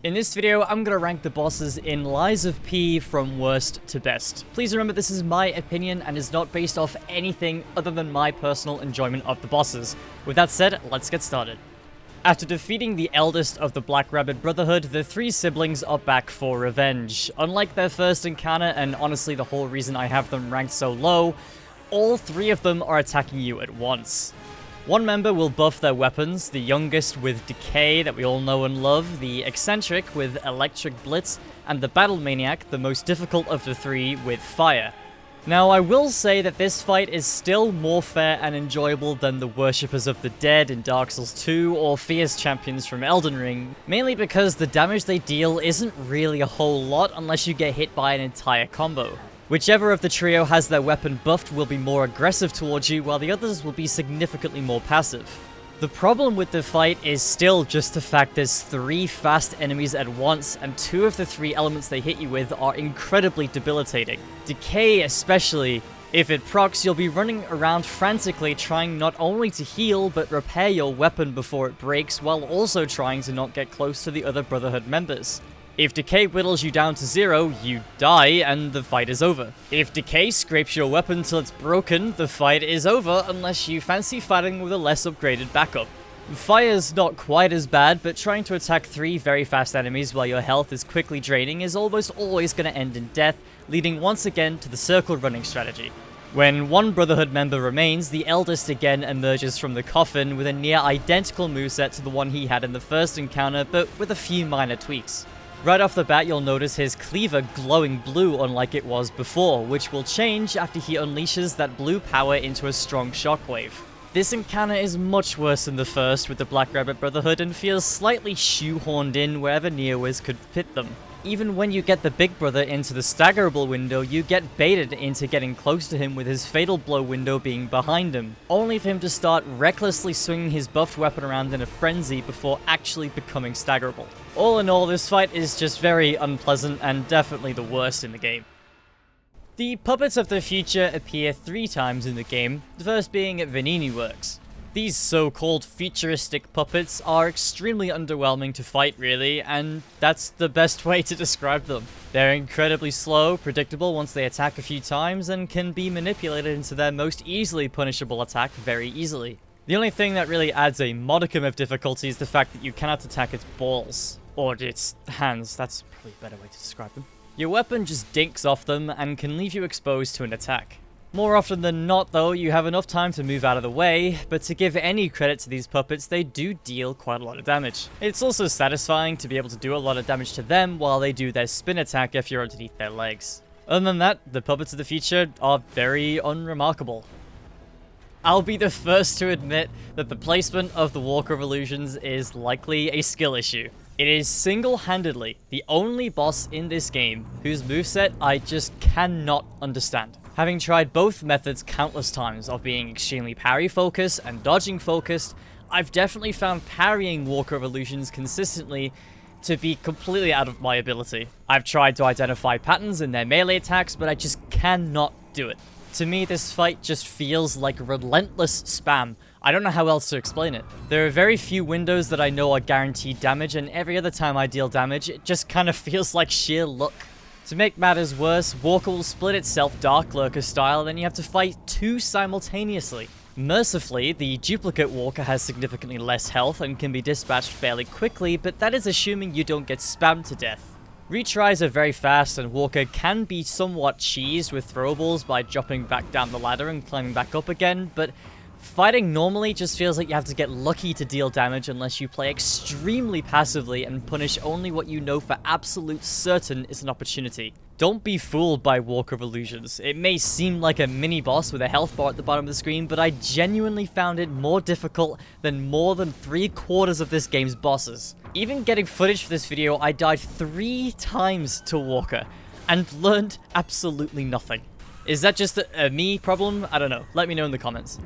In this video, I'm gonna rank the bosses in Lies of P from worst to best. Please remember this is my opinion and is not based off anything other than my personal enjoyment of the bosses. With that said, let's get started. After defeating the eldest of the Black Rabbit Brotherhood, the three siblings are back for revenge. Unlike their first encounter, and honestly the whole reason I have them ranked so low, all three of them are attacking you at once. One member will buff their weapons, the youngest with Decay that we all know and love, the Eccentric with Electric Blitz, and the Battle Maniac, the most difficult of the three, with Fire. Now, I will say that this fight is still more fair and enjoyable than the Worshippers of the Dead in Dark Souls 2 or Fierce Champions from Elden Ring, mainly because the damage they deal isn't really a whole lot unless you get hit by an entire combo. Whichever of the trio has their weapon buffed will be more aggressive towards you, while the others will be significantly more passive. The problem with the fight is still just the fact there's three fast enemies at once, and two of the three elements they hit you with are incredibly debilitating. Decay especially. If it procs, you'll be running around frantically trying not only to heal, but repair your weapon before it breaks, while also trying to not get close to the other Brotherhood members. If Decay whittles you down to 0, you die, and the fight is over. If Decay scrapes your weapon till it's broken, the fight is over, unless you fancy fighting with a less upgraded backup. Fire's not quite as bad, but trying to attack three very fast enemies while your health is quickly draining is almost always going to end in death, leading once again to the circle running strategy. When one Brotherhood member remains, the eldest again emerges from the coffin with a near identical moveset to the one he had in the first encounter, but with a few minor tweaks. Right off the bat, you'll notice his cleaver glowing blue unlike it was before, which will change after he unleashes that blue power into a strong shockwave. This encounter is much worse than the first with the Black Rabbit Brotherhood and feels slightly shoehorned in wherever Neowiz could fit them. Even when you get the big brother into the staggerable window, you get baited into getting close to him with his fatal blow window being behind him, only for him to start recklessly swinging his buffed weapon around in a frenzy before actually becoming staggerable. All in all, this fight is just very unpleasant and definitely the worst in the game. The Puppets of the Future appear 3 times in the game, the first being at Venigni Works. These so-called futuristic puppets are extremely underwhelming to fight, really, and that's the best way to describe them. They're incredibly slow, predictable once they attack a few times, and can be manipulated into their most easily punishable attack very easily. The only thing that really adds a modicum of difficulty is the fact that you cannot attack its balls. Or its hands, that's probably a better way to describe them. Your weapon just dinks off them and can leave you exposed to an attack. More often than not, though, you have enough time to move out of the way, but to give any credit to these puppets, they do deal quite a lot of damage. It's also satisfying to be able to do a lot of damage to them while they do their spin attack if you're underneath their legs. Other than that, the Puppets of the Future are very unremarkable. I'll be the first to admit that the placement of the Walker of Illusions is likely a skill issue. It is single-handedly the only boss in this game whose moveset I just cannot understand. Having tried both methods countless times of being extremely parry-focused and dodging-focused, I've definitely found parrying Walker of Illusions consistently to be completely out of my ability. I've tried to identify patterns in their melee attacks, but I just cannot do it. To me, this fight just feels like relentless spam. I don't know how else to explain it. There are very few windows that I know are guaranteed damage, and every other time I deal damage, it just kind of feels like sheer luck. To make matters worse, Walker will split itself Dark Lurker style, then you have to fight 2 simultaneously. Mercifully, the duplicate Walker has significantly less health and can be dispatched fairly quickly, but that is assuming you don't get spammed to death. Retries are very fast, and Walker can be somewhat cheesed with throwables by dropping back down the ladder and climbing back up again, but fighting normally just feels like you have to get lucky to deal damage unless you play extremely passively and punish only what you know for absolute certain is an opportunity. Don't be fooled by Walker of Illusions. It may seem like a mini-boss with a health bar at the bottom of the screen, but I genuinely found it more difficult than more than 3/4 of this game's bosses. Even getting footage for this video, I died 3 times to Walker, and learned absolutely nothing. Is that just a me problem? I don't know. Let me know in the comments.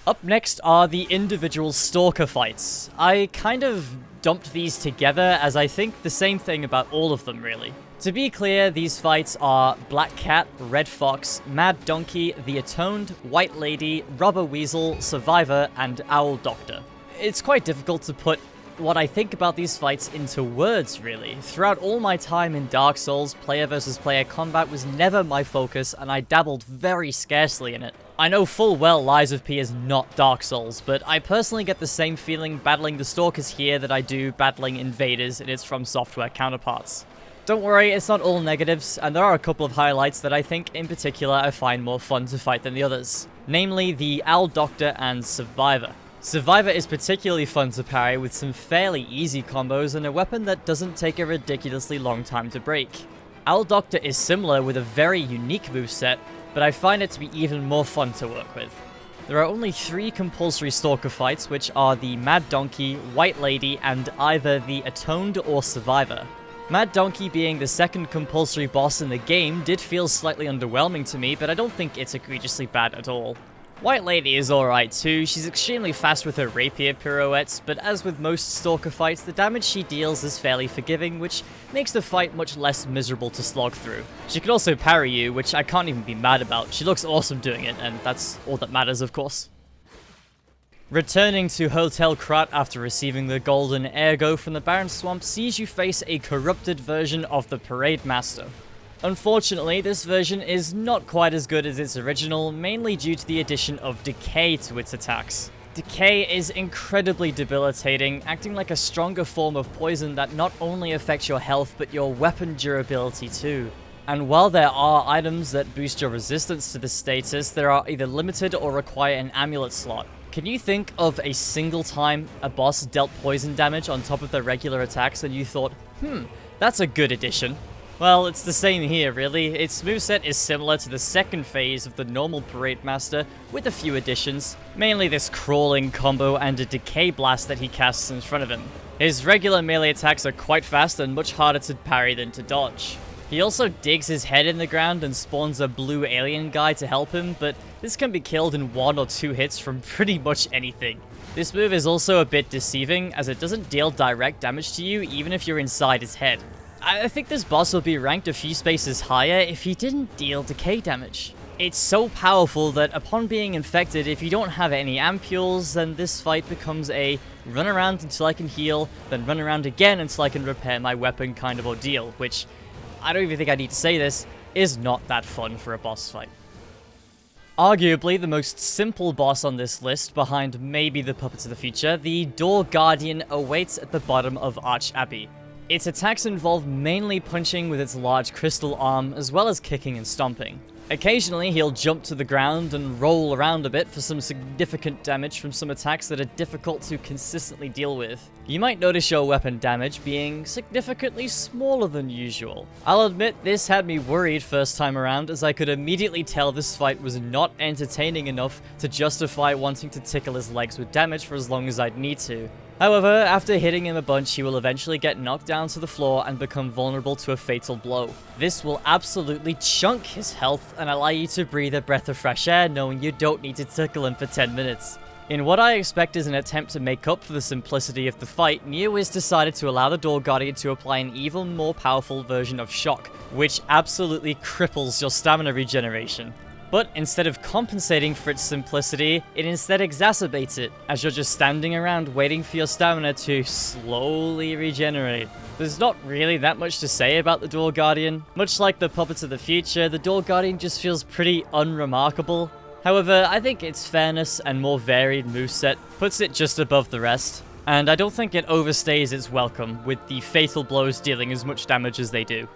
Up next are the individual Stalker fights. I kind of dumped these together as I think the same thing about all of them, really. To be clear, these fights are Black Cat, Red Fox, Mad Donkey, The Atoned, White Lady, Robber Weasel, Survivor, and Owl Doctor. It's quite difficult to put what I think about these fights into words, really. Throughout all my time in Dark Souls, player versus player combat was never my focus, and I dabbled very scarcely in it. I know full well Lies of P is not Dark Souls, but I personally get the same feeling battling the Stalkers here that I do battling Invaders in its From Software counterparts. Don't worry, it's not all negatives, and there are a couple of highlights that I think in particular I find more fun to fight than the others. Namely, the Owl Doctor and Survivor. Survivor is particularly fun to parry with some fairly easy combos and a weapon that doesn't take a ridiculously long time to break. Owl Doctor is similar with a very unique moveset, but I find it to be even more fun to work with. There are only 3 compulsory Stalker fights, which are the Mad Donkey, White Lady, and either the Atoned or Survivor. Mad Donkey being the second compulsory boss in the game did feel slightly underwhelming to me, but I don't think it's egregiously bad at all. White Lady is alright too, she's extremely fast with her rapier pirouettes, but as with most Stalker fights, the damage she deals is fairly forgiving, which makes the fight much less miserable to slog through. She can also parry you, which I can't even be mad about. She looks awesome doing it, and that's all that matters, of course. Returning to Hotel Krat after receiving the Golden Ergo from the Barren Swamp sees you face a corrupted version of the Parade Master. Unfortunately, this version is not quite as good as its original, mainly due to the addition of Decay to its attacks. Decay is incredibly debilitating, acting like a stronger form of poison that not only affects your health but your weapon durability too. And while there are items that boost your resistance to this status, there are either limited or require an amulet slot. Can you think of a single time a boss dealt poison damage on top of their regular attacks and you thought, that's a good addition? Well, it's the same here, really. Its moveset is similar to the second phase of the normal Parade Master, with a few additions, mainly this crawling combo and a Decay Blast that he casts in front of him. His regular melee attacks are quite fast and much harder to parry than to dodge. He also digs his head in the ground and spawns a blue alien guy to help him, but this can be killed in 1 or 2 hits from pretty much anything. This move is also a bit deceiving, as it doesn't deal direct damage to you even if you're inside his head. I think this boss would be ranked a few spaces higher if he didn't deal decay damage. It's so powerful that upon being infected, if you don't have any ampules, then this fight becomes a run around until I can heal, then run around again until I can repair my weapon kind of ordeal, which, I don't even think I need to say this, is not that fun for a boss fight. Arguably the most simple boss on this list, behind maybe the Puppets of the Future, the Door Guardian awaits at the bottom of Arch Abbey. Its attacks involve mainly punching with its large crystal arm, as well as kicking and stomping. Occasionally, he'll jump to the ground and roll around a bit for some significant damage from some attacks that are difficult to consistently deal with. You might notice your weapon damage being significantly smaller than usual. I'll admit this had me worried first time around, as I could immediately tell this fight was not entertaining enough to justify wanting to tickle his legs with damage for as long as I'd need to. However, after hitting him a bunch, he will eventually get knocked down to the floor and become vulnerable to a fatal blow. This will absolutely chunk his health and allow you to breathe a breath of fresh air knowing you don't need to tickle him for 10 minutes. In what I expect is an attempt to make up for the simplicity of the fight, Neowiz decided to allow the Door Guardian to apply an even more powerful version of Shock, which absolutely cripples your stamina regeneration. But instead of compensating for its simplicity, it instead exacerbates it, as you're just standing around waiting for your stamina to slowly regenerate. There's not really that much to say about the Door Guardian. Much like the Puppets of the Future, the Door Guardian just feels pretty unremarkable. However, I think its fairness and more varied moveset puts it just above the rest, and I don't think it overstays its welcome, with the fatal blows dealing as much damage as they do.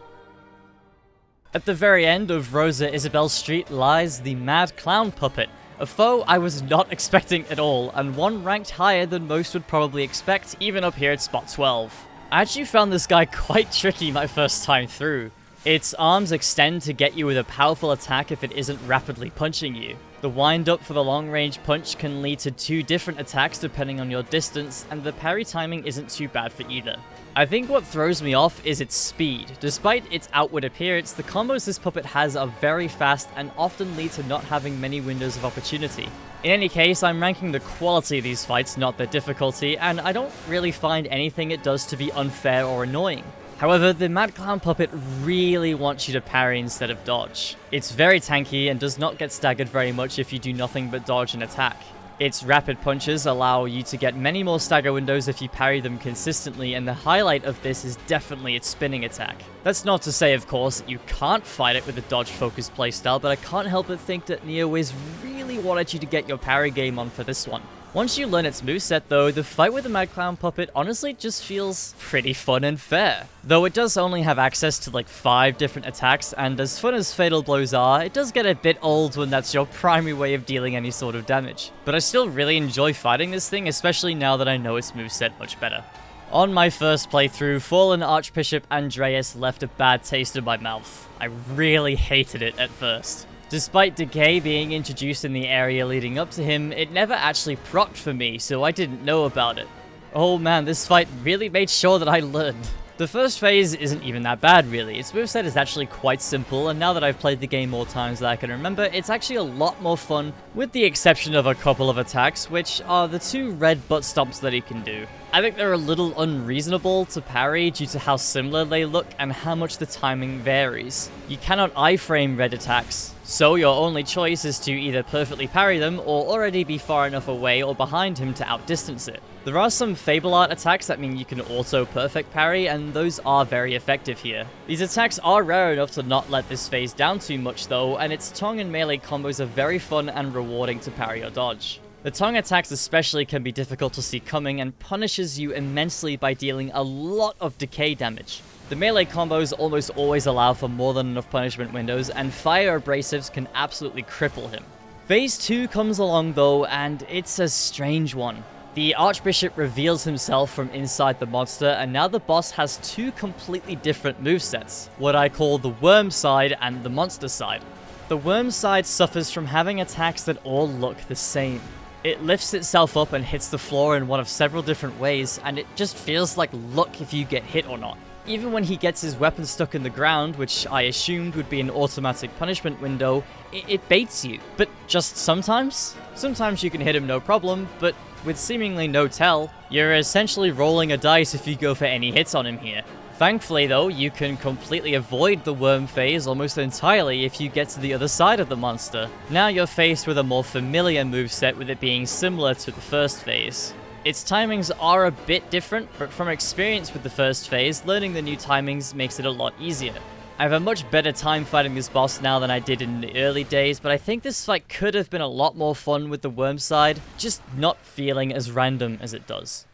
At the very end of Rosa Isabelle Street lies the Mad Clown Puppet, a foe I was not expecting at all, and one ranked higher than most would probably expect, even up here at spot 12. I actually found this guy quite tricky my first time through. Its arms extend to get you with a powerful attack if it isn't rapidly punching you. The wind-up for the long-range punch can lead to 2 different attacks depending on your distance, and the parry timing isn't too bad for either. I think what throws me off is its speed. Despite its outward appearance, the combos this puppet has are very fast and often lead to not having many windows of opportunity. In any case, I'm ranking the quality of these fights, not their difficulty, and I don't really find anything it does to be unfair or annoying. However, the Mad Clown Puppet really wants you to parry instead of dodge. It's very tanky and does not get staggered very much if you do nothing but dodge and attack. Its rapid punches allow you to get many more stagger windows if you parry them consistently, and the highlight of this is definitely its spinning attack. That's not to say, of course, that you can't fight it with a dodge-focused playstyle, but I can't help but think that Neowiz really wanted you to get your parry game on for this one. Once you learn its moveset though, the fight with the Mad Clown Puppet honestly just feels pretty fun and fair. Though it does only have access to like 5 different attacks, and as fun as Fatal Blows are, it does get a bit old when that's your primary way of dealing any sort of damage. But I still really enjoy fighting this thing, especially now that I know its moveset much better. On my first playthrough, Fallen Archbishop Andreas left a bad taste in my mouth. I really hated it at first. Despite Decay being introduced in the area leading up to him, it never actually procced for me, so I didn't know about it. Oh man, this fight really made sure that I learned. The first phase isn't even that bad really, its moveset is actually quite simple, and now that I've played the game more times than I can remember, it's actually a lot more fun, with the exception of a couple of attacks, which are the 2 red butt stomps that he can do. I think they're a little unreasonable to parry due to how similar they look and how much the timing varies. You cannot iframe red attacks, so your only choice is to either perfectly parry them or already be far enough away or behind him to outdistance it. There are some Fable Art attacks that mean you can auto-perfect parry, and those are very effective here. These attacks are rare enough to not let this phase down too much though, and its tongue and melee combos are very fun and rewarding to parry or dodge. The tongue attacks especially can be difficult to see coming and punishes you immensely by dealing a lot of decay damage. The melee combos almost always allow for more than enough punishment windows, and fire abrasives can absolutely cripple him. Phase 2 comes along though, and it's a strange one. The Archbishop reveals himself from inside the monster, and now the boss has 2 completely different movesets, what I call the worm side and the monster side. The worm side suffers from having attacks that all look the same. It lifts itself up and hits the floor in one of several different ways, and it just feels like luck if you get hit or not. Even when he gets his weapon stuck in the ground, which I assumed would be an automatic punishment window, it baits you. But just sometimes? Sometimes you can hit him no problem, but with seemingly no tell, you're essentially rolling a dice if you go for any hits on him here. Thankfully though, you can completely avoid the worm phase almost entirely if you get to the other side of the monster. Now you're faced with a more familiar moveset, with it being similar to the first phase. Its timings are a bit different, but from experience with the first phase, learning the new timings makes it a lot easier. I have a much better time fighting this boss now than I did in the early days, but I think this fight could have been a lot more fun with the worm side, just not feeling as random as it does.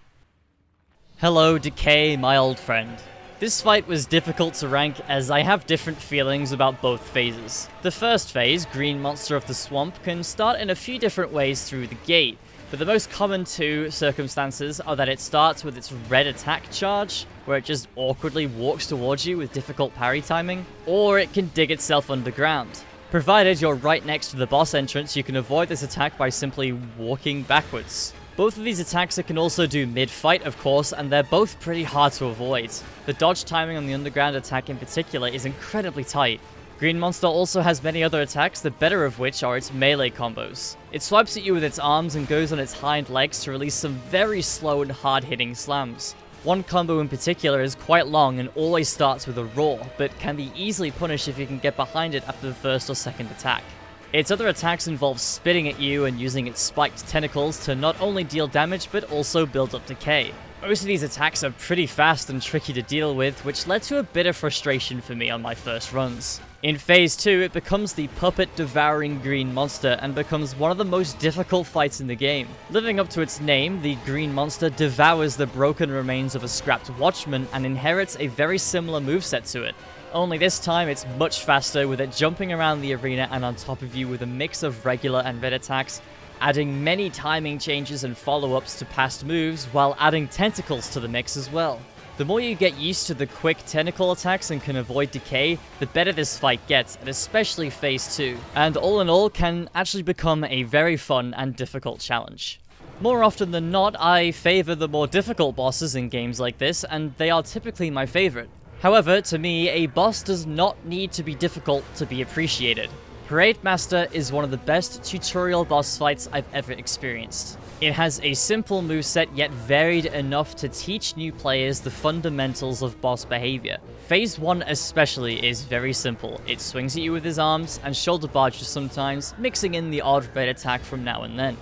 Hello Decay, my old friend. This fight was difficult to rank as I have different feelings about both phases. The first phase, Green Monster of the Swamp, can start in a few different ways through the gate, but the most common 2 circumstances are that it starts with its red attack charge, where it just awkwardly walks towards you with difficult parry timing, or it can dig itself underground. Provided you're right next to the boss entrance, you can avoid this attack by simply walking backwards. Both of these attacks it can also do mid-fight, of course, and they're both pretty hard to avoid. The dodge timing on the underground attack in particular is incredibly tight. Green Monster also has many other attacks, the better of which are its melee combos. It swipes at you with its arms and goes on its hind legs to release some very slow and hard-hitting slams. One combo in particular is quite long and always starts with a roar, but can be easily punished if you can get behind it after the first or second attack. Its other attacks involve spitting at you and using its spiked tentacles to not only deal damage but also build up decay. Most of these attacks are pretty fast and tricky to deal with, which led to a bit of frustration for me on my first runs. In Phase 2, it becomes the puppet-devouring Green Monster and becomes one of the most difficult fights in the game. Living up to its name, the Green Monster devours the broken remains of a scrapped Watchman and inherits a very similar moveset to it. Only this time it's much faster, with it jumping around the arena and on top of you with a mix of regular and red attacks, adding many timing changes and follow-ups to past moves while adding tentacles to the mix as well. The more you get used to the quick tentacle attacks and can avoid decay, the better this fight gets, and especially Phase 2, and all in all can actually become a very fun and difficult challenge. More often than not, I favor the more difficult bosses in games like this, and they are typically my favorite. However, to me, a boss does not need to be difficult to be appreciated. Parade Master is one of the best tutorial boss fights I've ever experienced. It has a simple moveset yet varied enough to teach new players the fundamentals of boss behavior. Phase 1 especially is very simple. It swings at you with his arms and shoulder barges sometimes, mixing in the odd red attack from now and then.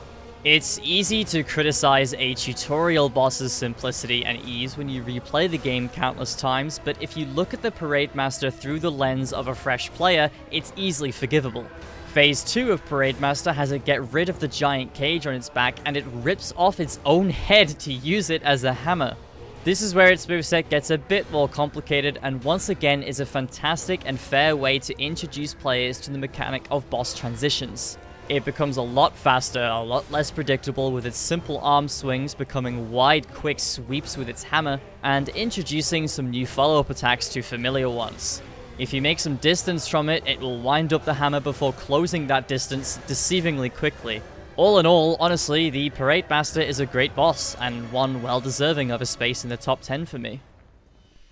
It's easy to criticize a tutorial boss's simplicity and ease when you replay the game countless times, but if you look at the Parade Master through the lens of a fresh player, it's easily forgivable. Phase 2 of Parade Master has it get rid of the giant cage on its back, and it rips off its own head to use it as a hammer. This is where its moveset gets a bit more complicated, and once again is a fantastic and fair way to introduce players to the mechanic of boss transitions. It becomes a lot faster, a lot less predictable, with its simple arm swings becoming wide, quick sweeps with its hammer, and introducing some new follow-up attacks to familiar ones. If you make some distance from it, it will wind up the hammer before closing that distance deceivingly quickly. All in all, honestly, the Parade Master is a great boss, and one well deserving of a space in the top 10 for me.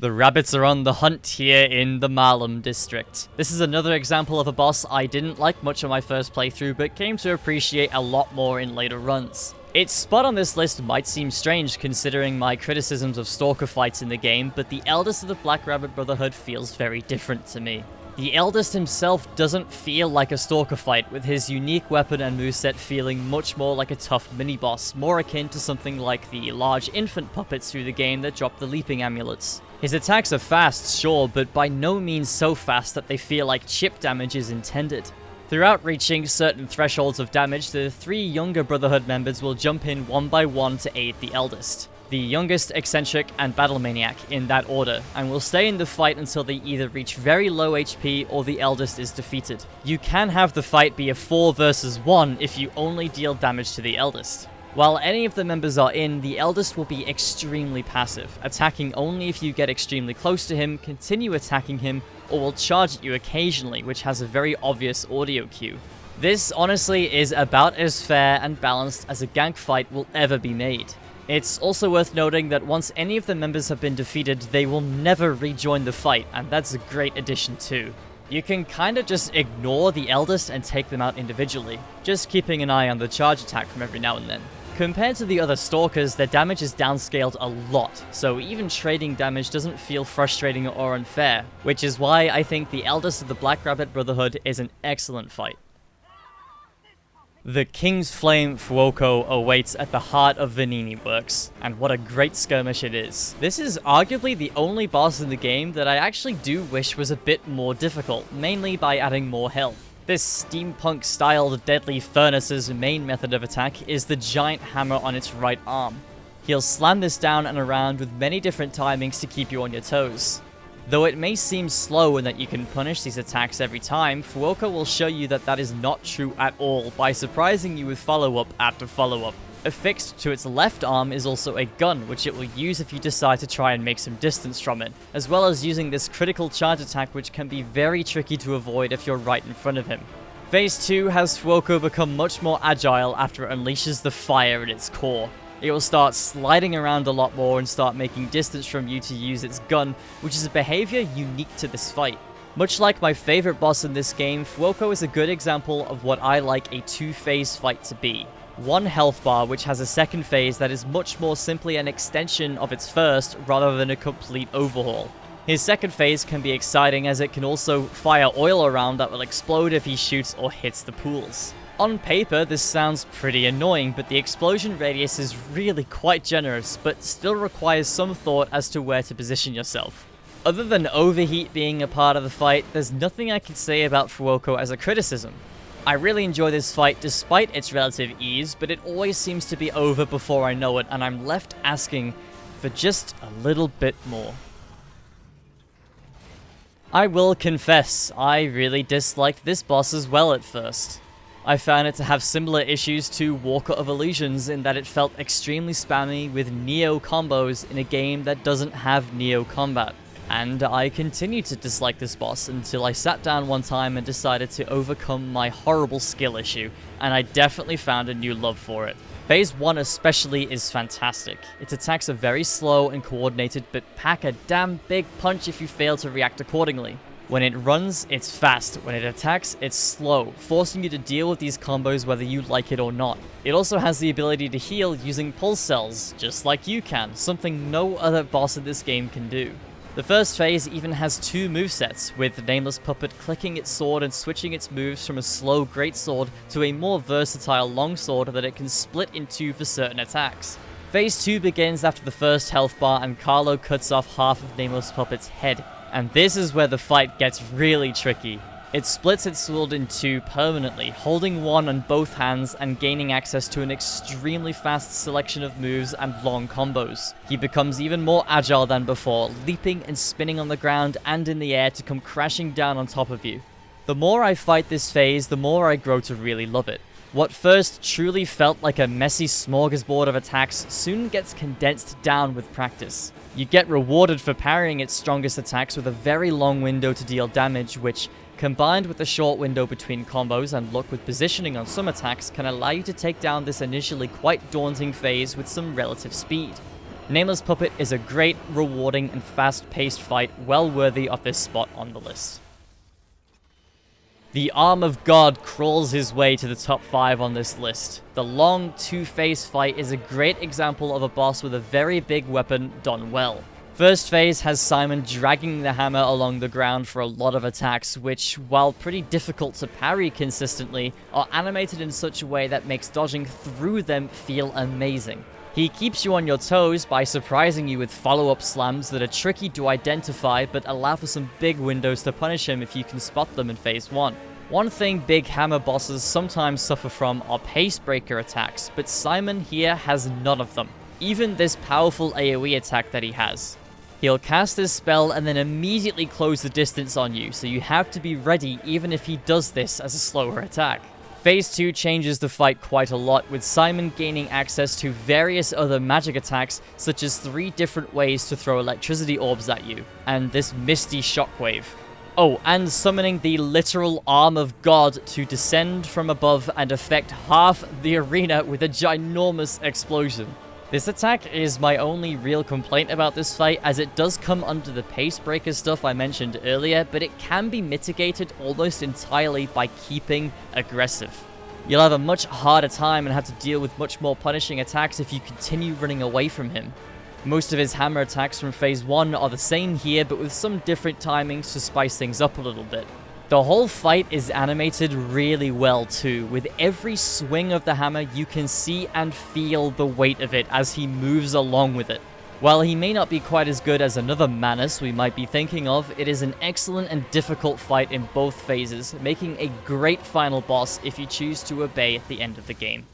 The rabbits are on the hunt here in the Malum district. This is another example of a boss I didn't like much on my first playthrough, but came to appreciate a lot more in later runs. Its spot on this list might seem strange considering my criticisms of stalker fights in the game, but the eldest of the Black Rabbit Brotherhood feels very different to me. The eldest himself doesn't feel like a stalker fight, with his unique weapon and moveset feeling much more like a tough mini-boss, more akin to something like the large infant puppets through the game that drop the leaping amulets. His attacks are fast, sure, but by no means so fast that they feel like chip damage is intended. Throughout reaching certain thresholds of damage, the 3 younger Brotherhood members will jump in one by one to aid the eldest. The youngest, Eccentric, and Battle Maniac in that order, and will stay in the fight until they either reach very low HP or the eldest is defeated. You can have the fight be a 4 versus 1 if you only deal damage to the eldest. While any of the members are in, the eldest will be extremely passive, attacking only if you get extremely close to him, continue attacking him, or will charge at you occasionally, which has a very obvious audio cue. This honestly is about as fair and balanced as a gank fight will ever be made. It's also worth noting that once any of the members have been defeated, they will never rejoin the fight, and that's a great addition too. You can kinda just ignore the eldest and take them out individually, just keeping an eye on the charge attack from every now and then. Compared to the other stalkers, their damage is downscaled a lot, so even trading damage doesn't feel frustrating or unfair, which is why I think the eldest of the Black Rabbit Brotherhood is an excellent fight. The King's Flame Fuoco awaits at the heart of Venigni Works, and what a great skirmish it is. This is arguably the only boss in the game that I actually do wish was a bit more difficult, mainly by adding more health. This steampunk-styled Deadly Furnace's main method of attack is the giant hammer on its right arm. He'll slam this down and around with many different timings to keep you on your toes. Though it may seem slow and that you can punish these attacks every time, Fuoco will show you that that is not true at all by surprising you with follow-up after follow-up. Affixed to its left arm is also a gun, which it will use if you decide to try and make some distance from it, as well as using this critical charge attack which can be very tricky to avoid if you're right in front of him. Phase 2 has Fuoco become much more agile after it unleashes the fire at its core. It will start sliding around a lot more and start making distance from you to use its gun, which is a behavior unique to this fight. Much like my favorite boss in this game, Fuoco is a good example of what I like a 2-phase fight to be. One health bar which has a second phase that is much more simply an extension of its first rather than a complete overhaul. His second phase can be exciting as it can also fire oil around that will explode if he shoots or hits the pools. On paper, this sounds pretty annoying, but the explosion radius is really quite generous, but still requires some thought as to where to position yourself. Other than overheat being a part of the fight, there's nothing I can say about Fuoco as a criticism. I really enjoy this fight despite its relative ease, but it always seems to be over before I know it, and I'm left asking for just a little bit more. I will confess, I really disliked this boss as well at first. I found it to have similar issues to Walker of Illusions in that it felt extremely spammy with Neo combos in a game that doesn't have Neo combat. And I continued to dislike this boss until I sat down one time and decided to overcome my horrible skill issue, and I definitely found a new love for it. Phase 1 especially is fantastic. Its attacks are very slow and coordinated, but pack a damn big punch if you fail to react accordingly. When it runs, it's fast. When it attacks, it's slow, forcing you to deal with these combos whether you like it or not. It also has the ability to heal using pulse cells, just like you can, something no other boss in this game can do. The first phase even has two movesets, with Nameless Puppet clicking its sword and switching its moves from a slow greatsword to a more versatile longsword that it can split in two for certain attacks. Phase 2 begins after the first health bar and Carlo cuts off half of Nameless Puppet's head, and this is where the fight gets really tricky. It splits its sword in two permanently, holding one on both hands and gaining access to an extremely fast selection of moves and long combos. He becomes even more agile than before, leaping and spinning on the ground and in the air to come crashing down on top of you. The more I fight this phase, the more I grow to really love it. What first truly felt like a messy smorgasbord of attacks soon gets condensed down with practice. You get rewarded for parrying its strongest attacks with a very long window to deal damage, which, combined with the short window between combos and luck with positioning on some attacks, can allow you to take down this initially quite daunting phase with some relative speed. Nameless Puppet is a great, rewarding, and fast-paced fight well worthy of this spot on the list. The Arm of God crawls his way to the top 5 on this list. The long two-phase fight is a great example of a boss with a very big weapon done well. First phase has Simon dragging the hammer along the ground for a lot of attacks, which, while pretty difficult to parry consistently, are animated in such a way that makes dodging through them feel amazing. He keeps you on your toes by surprising you with follow-up slams that are tricky to identify but allow for some big windows to punish him if you can spot them in phase 1. One thing big hammer bosses sometimes suffer from are pace breaker attacks, but Simon here has none of them. Even this powerful AoE attack that he has. He'll cast his spell and then immediately close the distance on you, so you have to be ready even if he does this as a slower attack. Phase 2 changes the fight quite a lot, with Simon gaining access to various other magic attacks, such as 3 different ways to throw electricity orbs at you, and this misty shockwave. Oh, and summoning the literal Arm of God to descend from above and affect half the arena with a ginormous explosion. This attack is my only real complaint about this fight, as it does come under the pace breaker stuff I mentioned earlier, but it can be mitigated almost entirely by keeping aggressive. You'll have a much harder time and have to deal with much more punishing attacks if you continue running away from him. Most of his hammer attacks from phase 1 are the same here, but with some different timings to spice things up a little bit. The whole fight is animated really well too. With every swing of the hammer, you can see and feel the weight of it as he moves along with it. While he may not be quite as good as another Manus we might be thinking of, it is an excellent and difficult fight in both phases, making a great final boss if you choose to obey at the end of the game.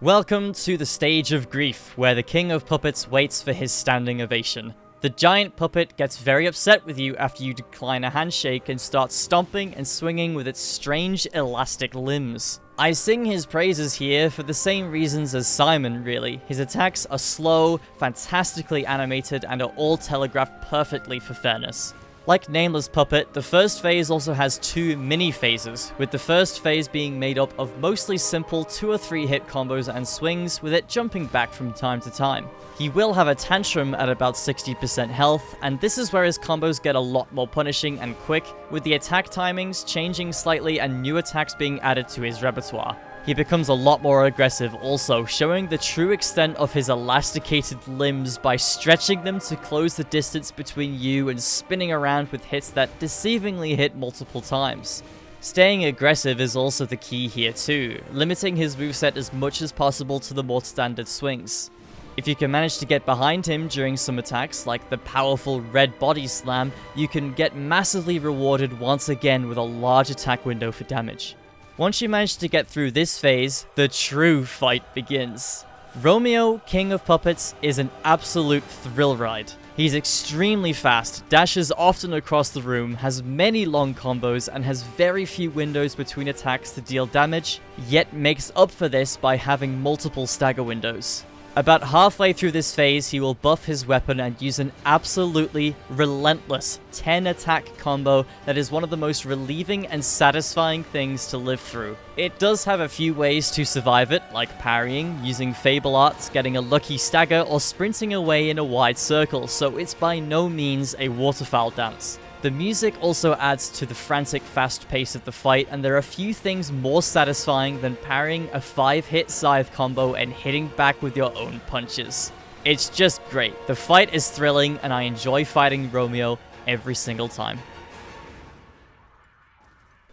Welcome to the Stage of Grief, where the King of Puppets waits for his standing ovation. The giant puppet gets very upset with you after you decline a handshake and starts stomping and swinging with its strange elastic limbs. I sing his praises here for the same reasons as Simon, really. His attacks are slow, fantastically animated, and are all telegraphed perfectly for fairness. Like Nameless Puppet, the first phase also has 2 mini-phases, with the first phase being made up of mostly simple 2 or 3 hit combos and swings, with it jumping back from time to time. He will have a tantrum at about 60% health, and this is where his combos get a lot more punishing and quick, with the attack timings changing slightly and new attacks being added to his repertoire. He becomes a lot more aggressive also, showing the true extent of his elasticated limbs by stretching them to close the distance between you and spinning around with hits that deceivingly hit multiple times. Staying aggressive is also the key here too, limiting his moveset as much as possible to the more standard swings. If you can manage to get behind him during some attacks, like the powerful red body slam, you can get massively rewarded once again with a large attack window for damage. Once you manage to get through this phase, the true fight begins. Romeo, King of Puppets, is an absolute thrill ride. He's extremely fast, dashes often across the room, has many long combos, and has very few windows between attacks to deal damage, yet makes up for this by having multiple stagger windows. About halfway through this phase, he will buff his weapon and use an absolutely relentless 10 attack combo that is one of the most relieving and satisfying things to live through. It does have a few ways to survive it, like parrying, using Fable Arts, getting a lucky stagger, or sprinting away in a wide circle, so it's by no means a waterfowl dance. The music also adds to the frantic fast pace of the fight, and there are few things more satisfying than parrying a 5-hit scythe combo and hitting back with your own punches. It's just great. The fight is thrilling, and I enjoy fighting Romeo every single time.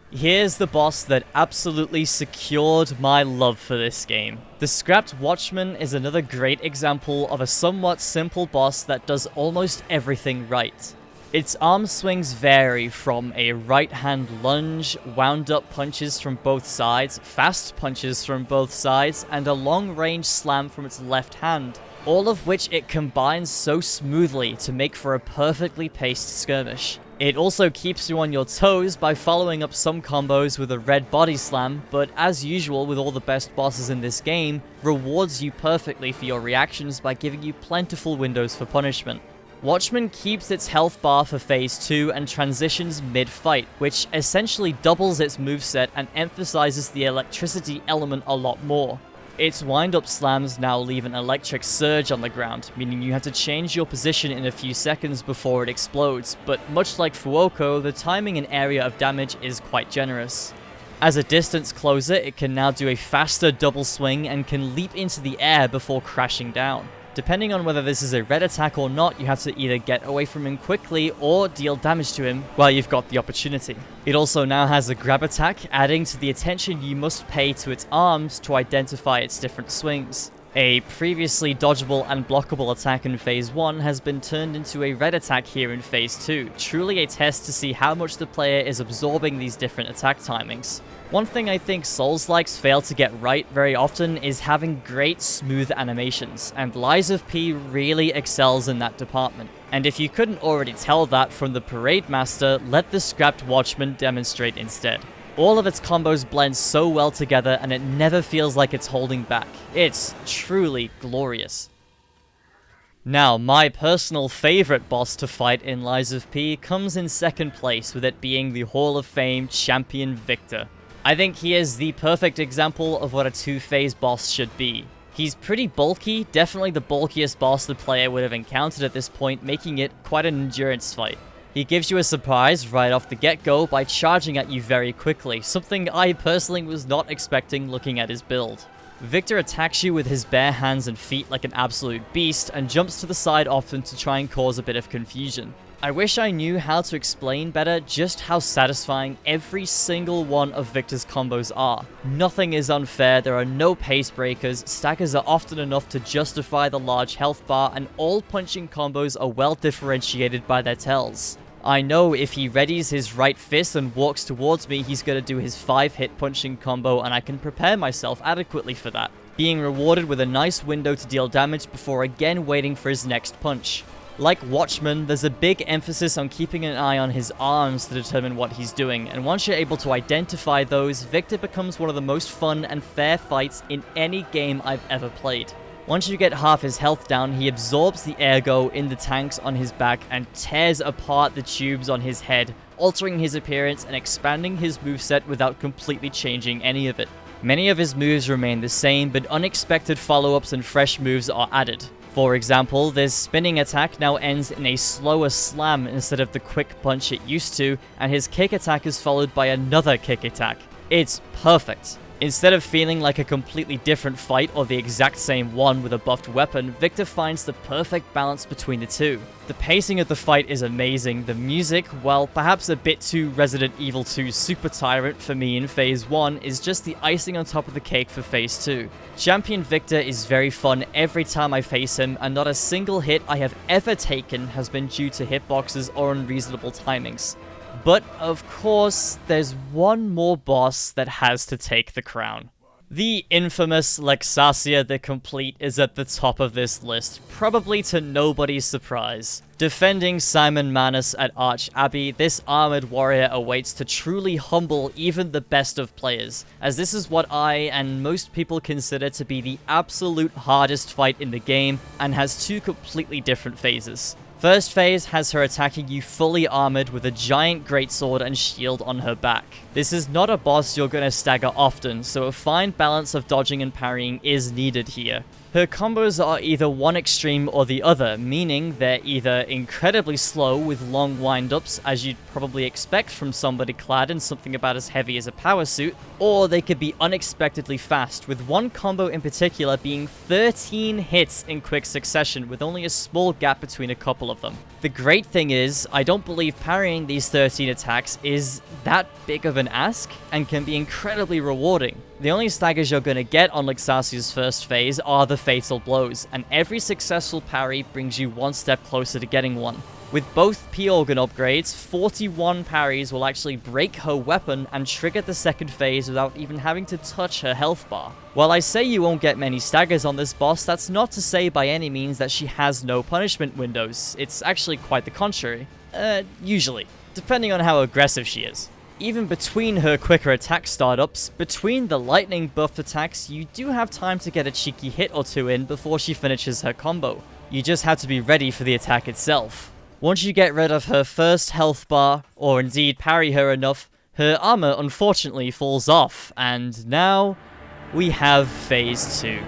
Here's the boss that absolutely secured my love for this game. The Scrapped Watchman is another great example of a somewhat simple boss that does almost everything right. Its arm swings vary from a right-hand lunge, wound-up punches from both sides, fast punches from both sides, and a long-range slam from its left hand, all of which it combines so smoothly to make for a perfectly paced skirmish. It also keeps you on your toes by following up some combos with a red body slam, but as usual with all the best bosses in this game, rewards you perfectly for your reactions by giving you plentiful windows for punishment. Watchman keeps its health bar for phase 2 and transitions mid-fight, which essentially doubles its moveset and emphasizes the electricity element a lot more. Its wind-up slams now leave an electric surge on the ground, meaning you have to change your position in a few seconds before it explodes, but much like Fuoko, the timing and area of damage is quite generous. As a distance closer, it can now do a faster double swing and can leap into the air before crashing down. Depending on whether this is a red attack or not, you have to either get away from him quickly or deal damage to him while you've got the opportunity. It also now has a grab attack, adding to the attention you must pay to its arms to identify its different swings. A previously dodgeable and blockable attack in Phase 1 has been turned into a red attack here in Phase 2, truly a test to see how much the player is absorbing these different attack timings. One thing I think Souls-likes fail to get right very often is having great smooth animations, and Lies of P really excels in that department. And if you couldn't already tell that from the Parade Master, let the Scrapped Watchman demonstrate instead. All of its combos blend so well together and it never feels like it's holding back. It's truly glorious. Now, my personal favorite boss to fight in Lies of P comes in second place, with it being the Hall of Fame champion Victor. I think he is the perfect example of what a two-phase boss should be. He's pretty bulky, definitely the bulkiest boss the player would have encountered at this point, making it quite an endurance fight. He gives you a surprise right off the get-go by charging at you very quickly, something I personally was not expecting looking at his build. Victor attacks you with his bare hands and feet like an absolute beast, and jumps to the side often to try and cause a bit of confusion. I wish I knew how to explain better just how satisfying every single one of Victor's combos are. Nothing is unfair, there are no pace breakers, staggers are often enough to justify the large health bar, and all punching combos are well differentiated by their tells. I know if he readies his right fist and walks towards me, he's gonna do his 5-hit punching combo, and I can prepare myself adequately for that, being rewarded with a nice window to deal damage before again waiting for his next punch. Like Watchman, there's a big emphasis on keeping an eye on his arms to determine what he's doing, and once you're able to identify those, Victor becomes one of the most fun and fair fights in any game I've ever played. Once you get half his health down, he absorbs the ergo in the tanks on his back and tears apart the tubes on his head, altering his appearance and expanding his moveset without completely changing any of it. Many of his moves remain the same, but unexpected follow-ups and fresh moves are added. For example, this spinning attack now ends in a slower slam instead of the quick punch it used to, and his kick attack is followed by another kick attack. It's perfect. Instead of feeling like a completely different fight or the exact same one with a buffed weapon, Victor finds the perfect balance between the two. The pacing of the fight is amazing, the music, while perhaps a bit too Resident Evil 2 Super Tyrant for me in Phase 1, is just the icing on top of the cake for Phase 2. Champion Victor is very fun every time I face him, and not a single hit I have ever taken has been due to hitboxes or unreasonable timings. But, of course, there's one more boss that has to take the crown. The infamous Lexasia the Complete is at the top of this list, probably to nobody's surprise. Defending Simon Manus at Arch Abbey, this armored warrior awaits to truly humble even the best of players, as this is what I and most people consider to be the absolute hardest fight in the game, and has two completely different phases. First phase has her attacking you fully armored with a giant greatsword and shield on her back. This is not a boss you're gonna stagger often, so a fine balance of dodging and parrying is needed here. Her combos are either one extreme or the other, meaning they're either incredibly slow with long wind-ups, as you'd probably expect from somebody clad in something about as heavy as a power suit, or they could be unexpectedly fast, with one combo in particular being 13 hits in quick succession, with only a small gap between a couple of them. The great thing is, I don't believe parrying these 13 attacks is that big of an ask, and can be incredibly rewarding. The only staggers you're going to get on Luxasia's first phase are the fatal blows, and every successful parry brings you one step closer to getting one. With both P-Organ upgrades, 41 parries will actually break her weapon and trigger the second phase without even having to touch her health bar. While I say you won't get many staggers on this boss, that's not to say by any means that she has no punishment windows. It's actually quite the contrary. Usually. Depending on how aggressive she is. Even between her quicker attack startups, between the lightning buffed attacks, you do have time to get a cheeky hit or two in before she finishes her combo. You just have to be ready for the attack itself. Once you get rid of her first health bar, or indeed parry her enough, her armor unfortunately falls off, and now we have Phase 2.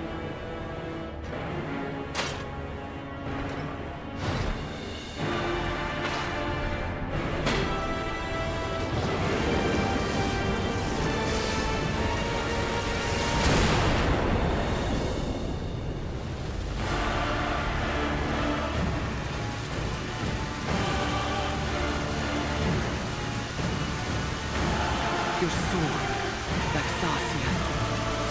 Your sword, Luxasia,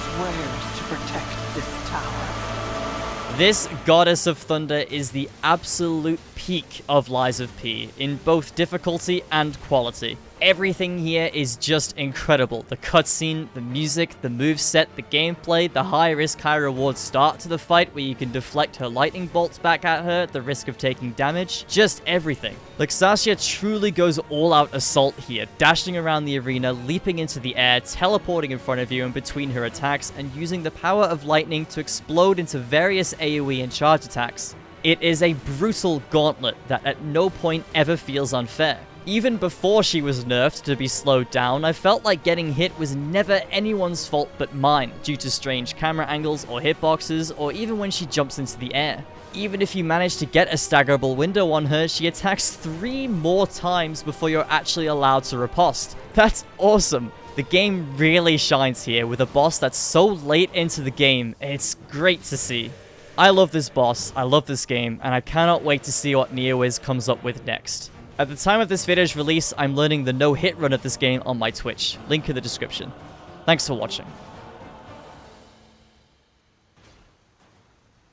swears to protect this tower. This Goddess of Thunder is the absolute peak of Lies of P, in both difficulty and quality. Everything here is just incredible. The cutscene, the music, the moveset, the gameplay, the high risk, high reward start to the fight where you can deflect her lightning bolts back at her at the risk of taking damage. Just everything. Luxasia truly goes all out assault here, dashing around the arena, leaping into the air, teleporting in front of you in between her attacks, and using the power of lightning to explode into various AoE and charge attacks. It is a brutal gauntlet that at no point ever feels unfair. Even before she was nerfed to be slowed down, I felt like getting hit was never anyone's fault but mine, due to strange camera angles or hitboxes, or even when she jumps into the air. Even if you manage to get a staggerable window on her, she attacks 3 more times before you're actually allowed to riposte. That's awesome! The game really shines here with a boss that's so late into the game, it's great to see. I love this boss, I love this game, and I cannot wait to see what Neowiz comes up with next. At the time of this video's release, I'm learning the no-hit run of this game on my Twitch. Link in the description. Thanks for watching.